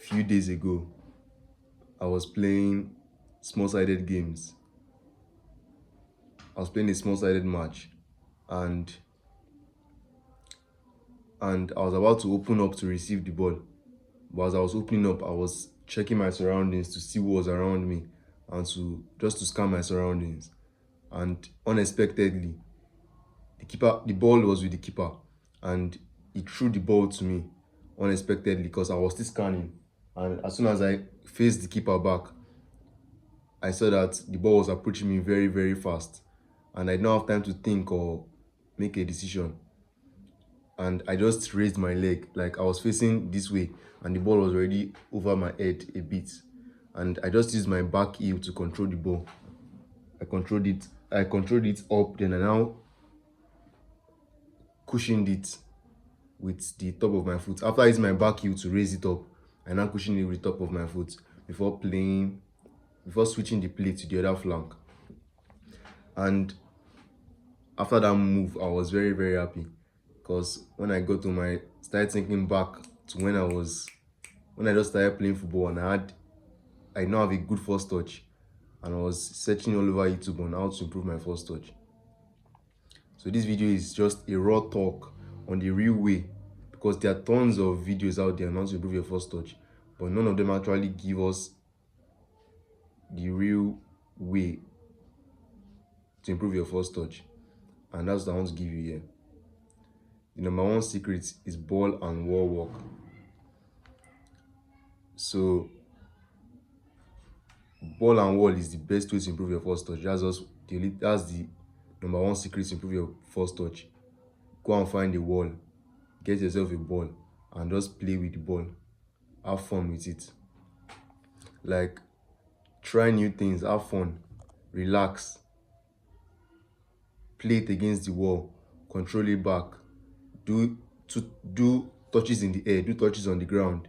few days ago, I was playing small-sided games. I was playing a small-sided match, and I was about to open up to receive the ball. But as I was opening up, I was checking my surroundings to see what was around me and to scan my surroundings. And unexpectedly, the ball was with the keeper, and he threw the ball to me unexpectedly because I was still scanning. And as soon as I faced the keeper back, I saw that the ball was approaching me very, very fast, and I did not have time to think or make a decision. And I just raised my leg, like I was facing this way, and the ball was already over my head a bit. And I just used my back heel to control the ball. I controlled it up, then I now cushioned it with the top of my foot. After using my back heel to raise it up, I now cushioned it with the top of my foot before switching the play to the other flank. And after that move, I was very, very happy because when I got to started thinking back to when I just started playing football, and I now have a good first touch, and I was searching all over YouTube on how to improve my first touch. So this video is just a raw talk on the real way, because there are tons of videos out there on how to improve your first touch, but none of them actually give us the real way to improve your first touch, and that's what I want to give you here. The number one secret is ball and wall work. So ball and wall is the best way to improve your first touch. That's the number one secret to improve your first touch. Go and find a wall, get yourself a ball, and just play with the ball. Have fun with it. Like, try new things, have fun, relax, play it against the wall, control it back, do touches in the air, do touches on the ground.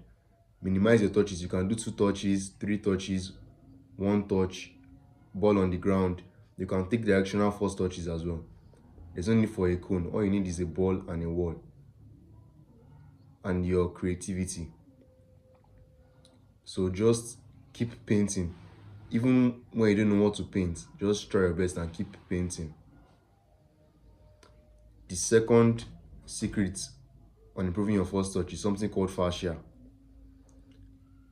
Minimize your touches. You can do 2 touches, 3 touches, 1 touch, ball on the ground. You can take directional first touches as well. There's no need for a cone. All you need is a ball and a wall and your creativity. So just keep painting. Even when you don't know what to paint, just try your best and keep painting. The second secret on improving your first touch is something called fascia.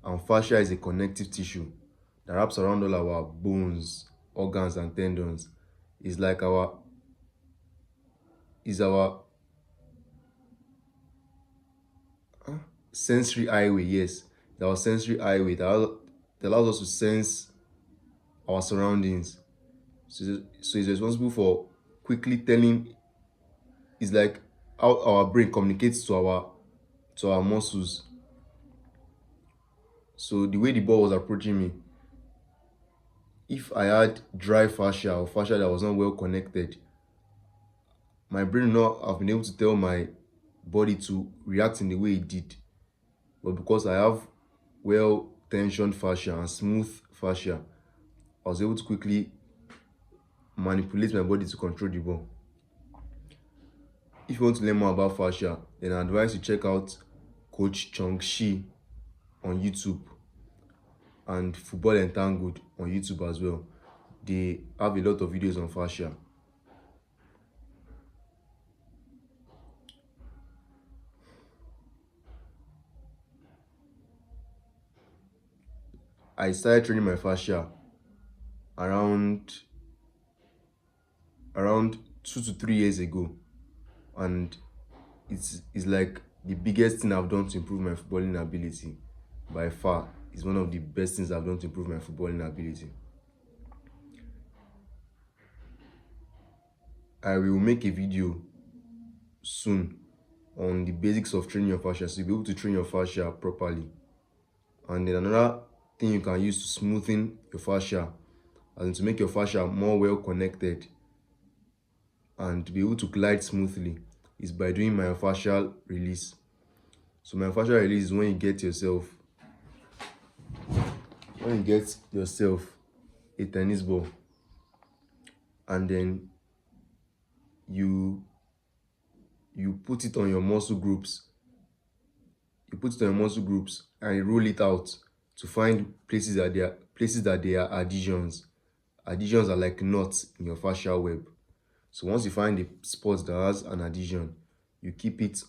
And fascia is a connective tissue that wraps around all our bones, organs, and tendons. It's like our sensory highway. Yes, it's our sensory highway that allows us to sense our surroundings. So it's responsible for quickly telling. It's like how our brain communicates to our muscles. So the way the ball was approaching me, if I had dry fascia or fascia that was not well connected, my brain would not have been able to tell my body to react in the way it did. But because I have well tensioned fascia and smooth fascia, I was able to quickly manipulate my body to control the ball. If you want to learn more about fascia, then I advise you check out Coach Chung Shi on YouTube and Football Entangled on YouTube as well. They have a lot of videos on fascia. I started training my fascia around 2 to 3 years ago, and it's like the biggest thing I've done to improve my footballing ability. By far, it's one of the best things I've done to improve my footballing ability. I will make a video soon on the basics of training your fascia, so you'll be able to train your fascia properly. And then another thing you can use to smoothen your fascia, and to make your fascia more well connected and to be able to glide smoothly, is by doing myofascial release. So myofascial release is when you get yourself a tennis ball, and then you put it on your muscle groups. You put it on your muscle groups and you roll it out to find places that they are adhesions. Adhesions are like knots in your fascial web. So once you find a spot that has an adhesion, you keep it,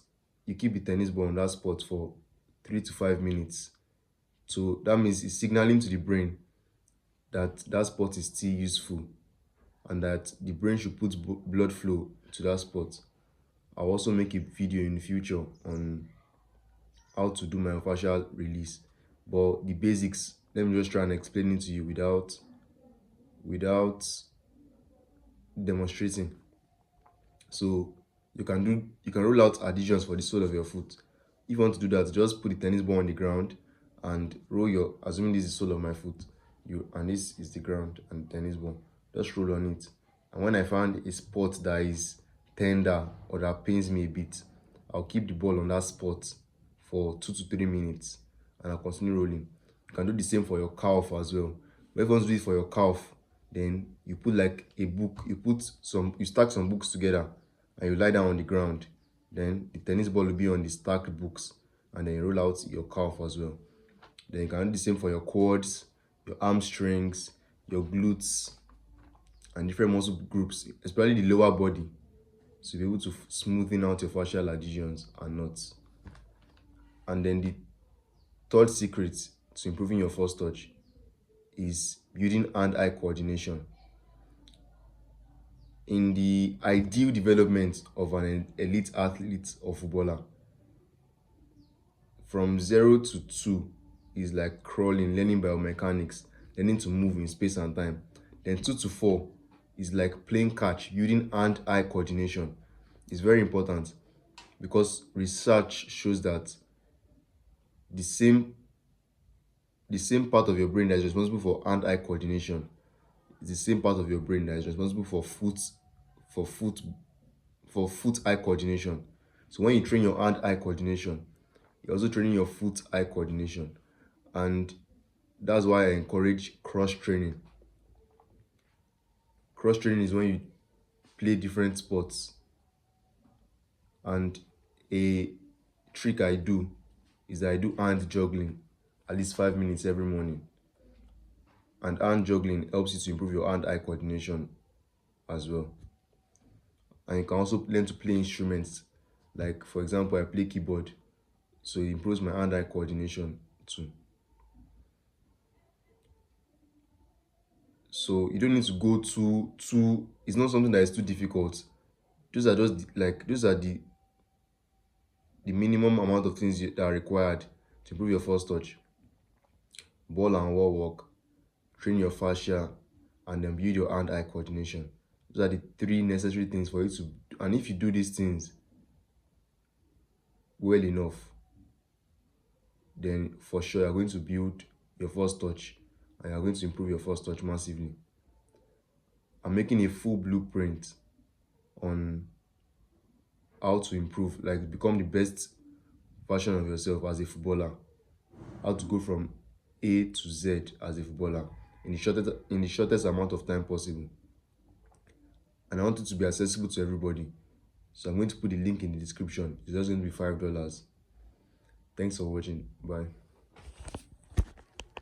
you keep the tennis ball on that spot for 3 to 5 minutes. So that means it's signaling to the brain that that spot is still useful and that the brain should put blood flow to that spot. I'll also make a video in the future on how to do myofascial release. But the basics, let me just try and explain it to you without demonstrating. So you can roll out adhesions for the sole of your foot. If you want to do that, just put the tennis ball on the ground and roll your, assuming this is the sole of my foot, you and this is the ground and the tennis ball. Just roll on it. And when I find a spot that is tender or that pains me a bit, I'll keep the ball on that spot for 2 to 3 minutes and I'll continue rolling. You can do the same for your calf as well. But if you want to do it for your calf, then you put like a book, you stack some books together and you lie down on the ground. Then the tennis ball will be on the stacked books and then you roll out your calf as well. Then you can do the same for your quads, your hamstrings, your glutes, and different muscle groups, especially the lower body, to be able to smoothen out your fascial adhesions and knots. And then the third secret to improving your first touch is building hand-eye coordination. In the ideal development of an elite athlete or footballer, from 0 to 2 is like crawling, learning biomechanics, learning to move in space and time. Then 2 to 4 is like playing catch, building hand-eye coordination. It's very important because research shows that the same part of your brain that is responsible for hand-eye coordination is the same part of your brain that is responsible for foot-eye coordination. So when you train your hand-eye coordination, you're also training your foot-eye coordination. And that's why I encourage cross training. Cross training is when you play different sports. And a trick I do is that I do hand juggling at least 5 minutes every morning. And hand juggling helps you to improve your hand-eye coordination as well. And you can also learn to play instruments. Like, for example, I play keyboard, so it improves my hand-eye coordination too. So you don't need to go too. It's not something that is too difficult. Those are the minimum amount of things that are required to improve your first touch. Ball and wall work, train your fascia, and then build your hand-eye coordination. Those are the 3 necessary things for you to, and if you do these things well enough, then for sure you're going to build your first touch and you're going to improve your first touch massively. I'm making a full blueprint on how to improve, like become the best version of yourself as a footballer. How to go from A to Z as a footballer in the shortest amount of time possible. And I want it to be accessible to everybody. So I'm going to put the link in the description. It's just going to be $5. Thanks for watching. Bye.